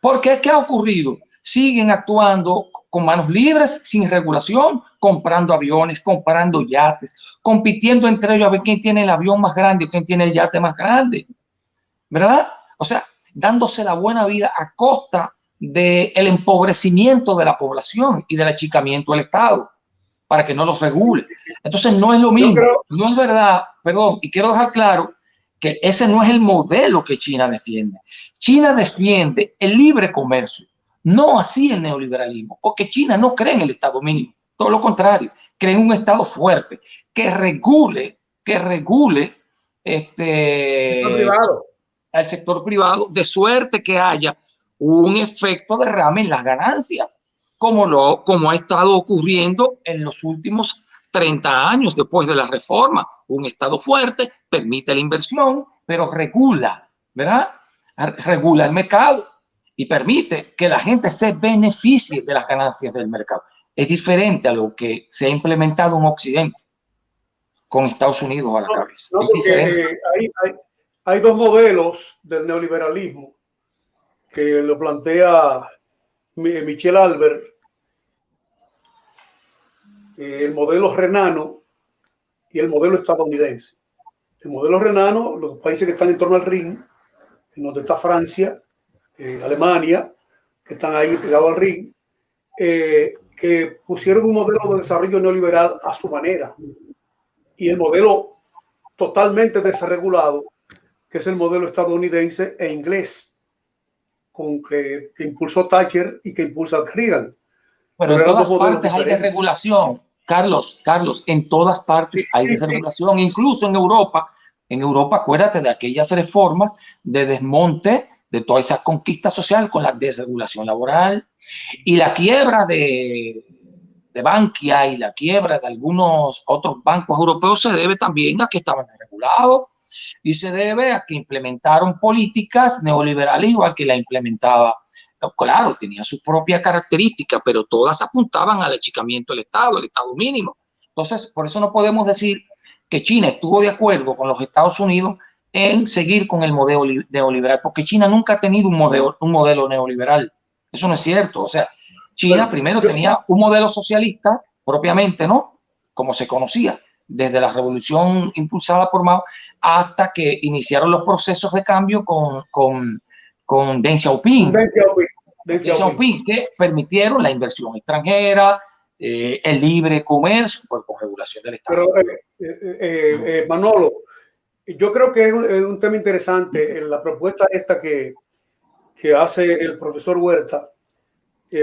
Porque ¿qué ha ocurrido? Siguen actuando con manos libres, sin regulación, comprando aviones, comprando yates, compitiendo entre ellos a ver quién tiene el avión más grande o quién tiene el yate más grande, ¿verdad? O sea, dándose la buena vida a costa del empobrecimiento de la población y del achicamiento del Estado para que no los regule. Entonces no es lo mismo, no es verdad, perdón, y quiero dejar claro que ese no es el modelo que China defiende. China defiende el libre comercio. No así el neoliberalismo, porque China no cree en el Estado mínimo, todo lo contrario, cree en un Estado fuerte que regule al sector privado, de suerte que haya un efecto derrame en las ganancias, como ha estado ocurriendo en los últimos 30 años después de la reforma. Un Estado fuerte permite la inversión, pero regula, ¿verdad? Regula el mercado y permite que la gente se beneficie de las ganancias del mercado. Es diferente a lo que se ha implementado en Occidente, con Estados Unidos a la cabeza. Hay dos modelos del neoliberalismo que lo plantea Michel Albert. El modelo renano y el modelo estadounidense. El modelo renano, los países que están en torno al Rin, en donde está Francia, Alemania, que están ahí pegados al Rin, que pusieron un modelo de desarrollo neoliberal a su manera, y el modelo totalmente desregulado, que es el modelo estadounidense e inglés, que impulsó Thatcher y que impulsa Reagan. Pero en todas partes hay desregulación, Carlos, en todas partes hay desregulación, incluso en Europa. En Europa, acuérdate de aquellas reformas de desmonte de toda esa conquista social con la desregulación laboral y la quiebra de Bankia y la quiebra de algunos otros bancos europeos se debe también a que estaban desregulados y se debe a que implementaron políticas neoliberales igual que la implementaba. Claro, tenía sus propias características, pero todas apuntaban al achicamiento del Estado, el Estado mínimo. Entonces, por eso no podemos decir que China estuvo de acuerdo con los Estados Unidos en seguir con el modelo neoliberal, porque China nunca ha tenido un modelo neoliberal. Eso no es cierto. O sea, China primero tenía un modelo socialista propiamente, ¿no? Como se conocía, desde la revolución impulsada por Mao hasta que iniciaron los procesos de cambio con Deng Xiaoping, que permitieron la inversión extranjera, el libre comercio, con regulación del Estado. Pero, Manolo, yo creo que es un tema interesante la propuesta esta que hace el profesor Huerta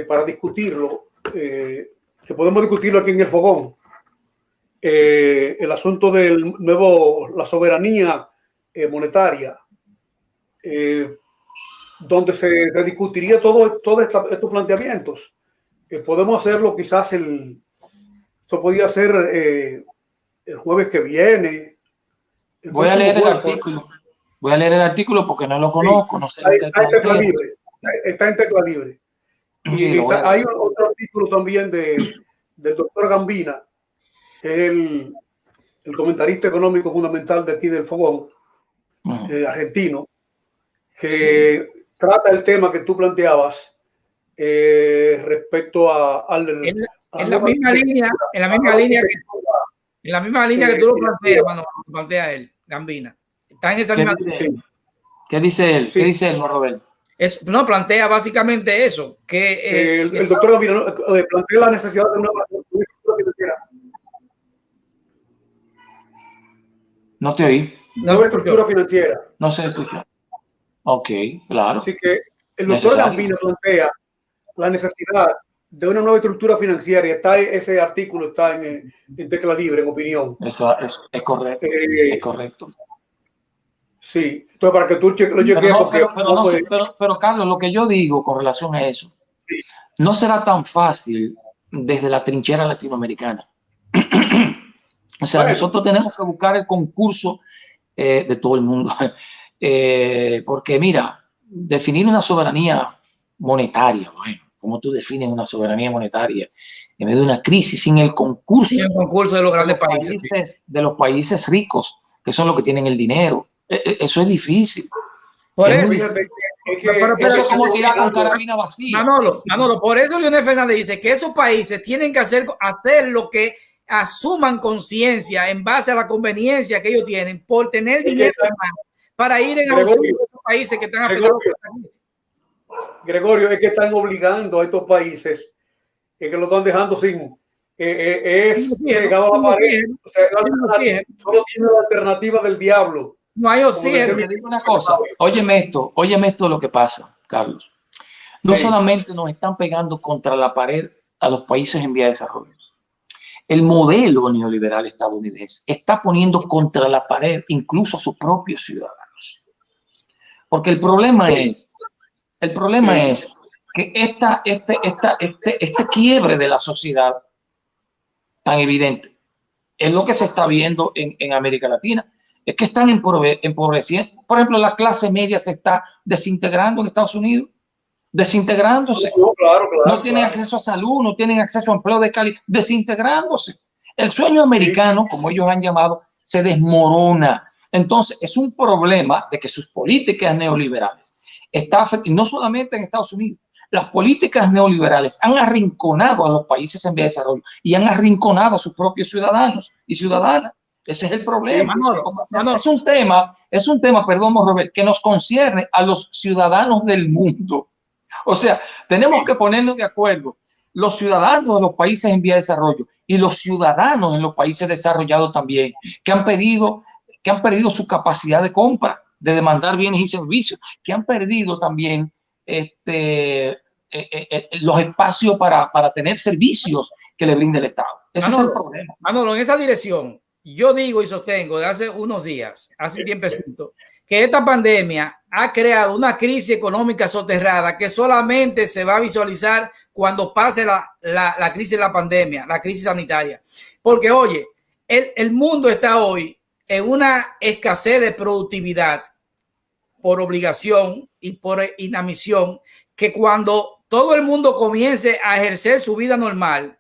para discutirlo, que podemos discutirlo aquí en el fogón, el asunto del la soberanía monetaria, donde se discutiría todos estos planteamientos. Podemos hacerlo quizás esto podría ser el jueves que viene. Voy a leer el artículo porque no lo conozco. Sí, no sé está en tecla libre. Está en tecla libre. Y hay otro artículo también del doctor Gambina, que es el comentarista económico fundamental de aquí del fogón, argentino, que trata el tema que tú planteabas respecto en la misma línea que tú lo planteas, cuando lo plantea él, Gambina. Está en esa misma línea. ¿Qué dice él? ¿Qué dice él, Robert? No, plantea básicamente eso, que el doctor Gambina plantea la necesidad de una estructura financiera. No te oí. Nueva estructura financiera. No se escucha. Ok, claro. Así que el doctor Gambina plantea la necesidad de una nueva estructura financiera. Ese artículo está en tecla libre, en opinión. Eso es correcto. Es correcto. Sí, entonces para que tú lo cheques. Pero Carlos, lo que yo digo con relación a eso, no será tan fácil desde la trinchera latinoamericana. O sea, nosotros tenemos que buscar el concurso de todo el mundo. Porque mira, definir una soberanía monetaria, bueno, ¿cómo tú defines una soberanía monetaria en medio de una crisis sin el concurso de los grandes países, de los países ricos, que son los que tienen el dinero? Eso es difícil. Por eso es como tirar con carabina vacía. Manolo, por eso Leonel Fernández dice que esos países tienen que hacer lo que asuman conciencia en base a la conveniencia que ellos tienen por tener dinero para ir en esos países que están afectados por la crisis. Gregorio, es que están obligando a estos países que lo están dejando sin pegado a la pared. O sea, solo tiene la alternativa del diablo. No hay oxígeno. Te digo una cosa, óyeme esto lo que pasa, Carlos. No solamente nos están pegando contra la pared a los países en vía de desarrollo. El modelo neoliberal estadounidense está poniendo contra la pared incluso a sus propios ciudadanos. Porque el problema es que este quiebre de la sociedad tan evidente es lo que se está viendo en América Latina. Es que están empobreciendo. Por ejemplo, la clase media se está desintegrando en Estados Unidos. Desintegrándose. No tienen acceso a salud, no tienen acceso a empleo de calidad. Desintegrándose. El sueño americano, como ellos han llamado, se desmorona. Entonces, es un problema de que sus políticas neoliberales están afectando, no solamente en Estados Unidos, las políticas neoliberales han arrinconado a los países en vía de desarrollo y han arrinconado a sus propios ciudadanos y ciudadanas. Ese es el problema. Es un tema, perdón, Robert, que nos concierne a los ciudadanos del mundo. O sea, tenemos que ponernos de acuerdo los ciudadanos de los países en vía de desarrollo y los ciudadanos en los países desarrollados también, que han perdido su capacidad de compra, de demandar bienes y servicios, que han perdido también los espacios para tener servicios que le brinde el Estado. Ese es el problema. Manolo, en esa dirección, yo digo y sostengo de hace unos días, hace un tiempecito, que esta pandemia ha creado una crisis económica soterrada que solamente se va a visualizar cuando pase la crisis de la pandemia, la crisis sanitaria. Porque, oye, el mundo está hoy en una escasez de productividad por obligación y por inamisión, que cuando todo el mundo comience a ejercer su vida normal,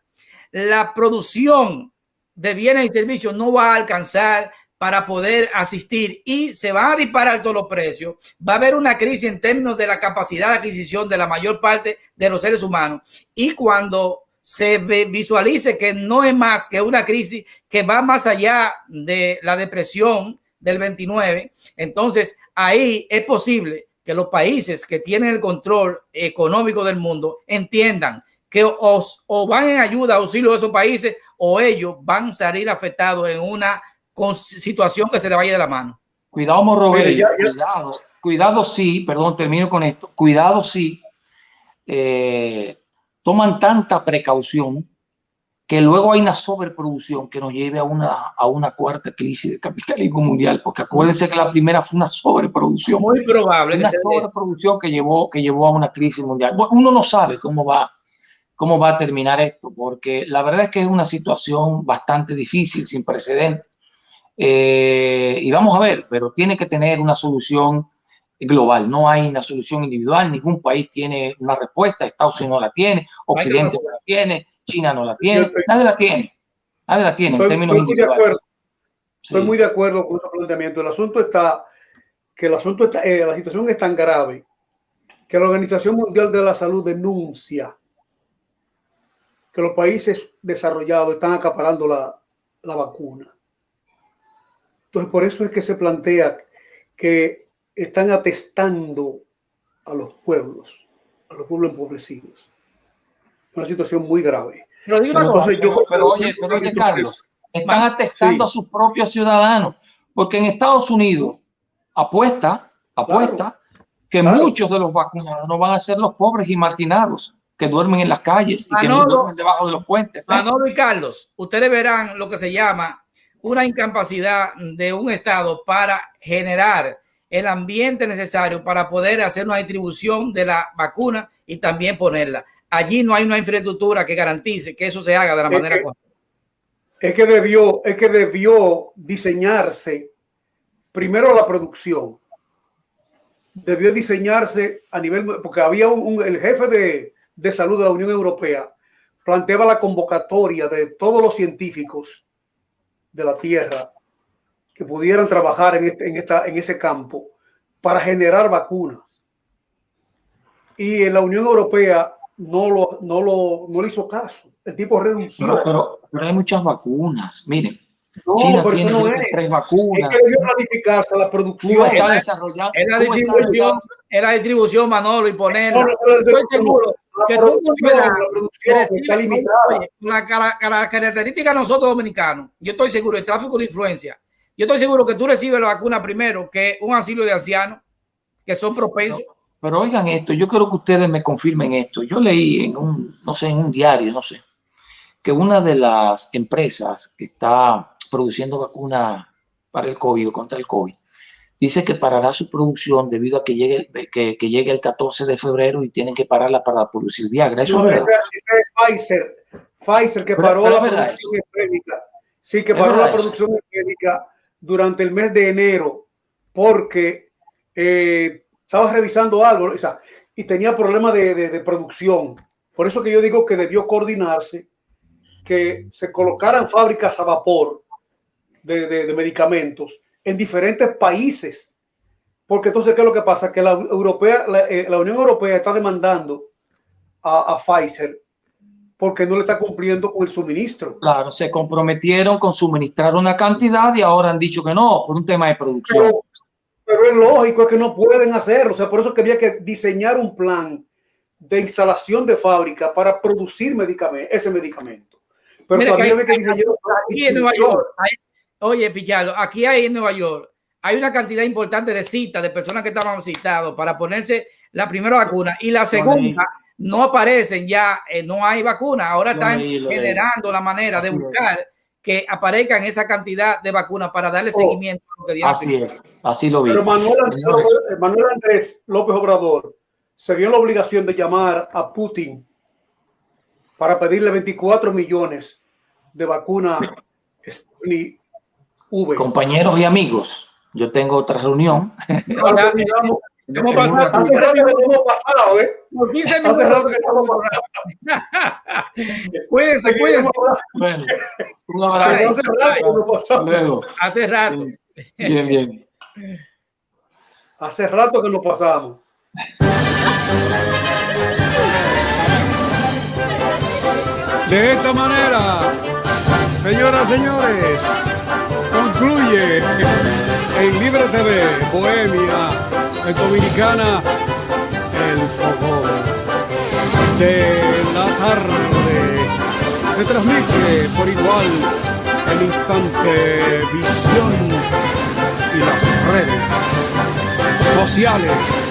la producción de bienes y servicios no va a alcanzar para poder asistir y se van a disparar todos los precios. Va a haber una crisis en términos de la capacidad de adquisición de la mayor parte de los seres humanos. Y cuando se visualice que no es más que una crisis que va más allá de la depresión del 29, entonces ahí es posible que los países que tienen el control económico del mundo entiendan que o van en ayuda, auxilio de esos países, o ellos van a salir afectados en una situación que se le vaya de la mano. Cuidado, Morrobel, cuidado sí, perdón, termino con esto, cuidado sí, toman tanta precaución que luego hay una sobreproducción que nos lleve a una cuarta crisis del capitalismo mundial, porque acuérdense que la primera fue una sobreproducción. Muy probable. Una sobreproducción que llevó a una crisis mundial. Bueno, uno no sabe cómo va a terminar esto, porque la verdad es que es una situación bastante difícil, sin precedentes. Y vamos a ver, pero tiene que tener una solución global, no hay una solución individual, ningún país tiene una respuesta, Estados Unidos no la tiene, Occidente no la tiene, China no la tiene, nadie la tiene en términos individuales. Estoy muy de acuerdo con ese planteamiento. La situación es tan grave que la Organización Mundial de la Salud denuncia que los países desarrollados están acaparando la vacuna. Entonces, por eso es que se plantea que están atestando a los pueblos empobrecidos. Una situación muy grave. Pero oye, Carlos, están atestando a sus propios ciudadanos, porque en Estados Unidos apuesta que muchos de los vacunados no van a ser los pobres y marginados que duermen en las calles y que no duermen debajo de los puentes. Manolo y Carlos, ustedes verán lo que se llama una incapacidad de un Estado para generar el ambiente necesario para poder hacer una distribución de la vacuna y también ponerla. Allí no hay una infraestructura que garantice que eso se haga de la manera correcta. Es que debió diseñarse primero la producción. Debió diseñarse a nivel, porque había el jefe de salud de la Unión Europea planteaba la convocatoria de todos los científicos de la Tierra que pudieran trabajar en ese campo para generar vacunas. Y en la Unión Europea no le hizo caso. El tipo renunció. Pero hay muchas vacunas. Miren, no, China pero tiene eso no es. 3 vacunas. Es que debió planificarse la producción. Es la distribución, Manolo, y ponerla. Estoy seguro que tú está limitada. La característica de nosotros dominicanos, yo estoy seguro, el tráfico de influencia, yo estoy seguro que tú recibes la vacuna primero que un asilo de ancianos que son propensos. Pero oigan esto, yo quiero que ustedes me confirmen esto. Yo leí en un diario, que una de las empresas que está produciendo vacunas para el COVID o contra el COVID, dice que parará su producción debido a que llegue el 14 de febrero y tienen que pararla para producir Viagra. ¿Eso es verdad? Pfizer que paró la producción médica. Sí, que paró la producción médica durante el mes de enero porque estaba revisando algo, y tenía problemas de producción. Por eso que yo digo que debió coordinarse, que se colocaran fábricas a vapor de medicamentos en diferentes países. Porque entonces, ¿qué es lo que pasa? Que la Unión Europea está demandando a Pfizer porque no le está cumpliendo con el suministro. Claro, se comprometieron con suministrar una cantidad y ahora han dicho que no, por un tema de producción. Pero es lógico, es que no pueden hacerlo. O sea, por eso que había que diseñar un plan de instalación de fábrica para producir ese medicamento. Pero Mira, también que dice yo, aquí en Nueva York, oye, Pichardo, aquí hay en Nueva York, hay una cantidad importante de citas de personas que estaban citados para ponerse la primera vacuna y la segunda no aparecen ya, no hay vacuna. Ahora están generando la manera de buscar que aparezcan esa cantidad de vacunas para darle seguimiento a lo que dijeron. Así es, así lo vi. Pero Manuel Andrés López Obrador se vio en la obligación de llamar a Putin para pedirle 24 millones de vacunas Sputnik V. Compañeros y amigos, yo tengo otra reunión. Hemos pasado, hace rato que no hemos pasado, Por 15 minutos. Hace rato que no hemos pasado. Cuídense. Bueno, un abrazo. Hasta luego. Hace rato. Bien. Hace rato que nos pasamos. De esta manera, señoras y señores, concluye en Libre TV, Bohemia, en Dominicana, el fogón de la tarde. Se transmite por igual el Instante Visión y las redes sociales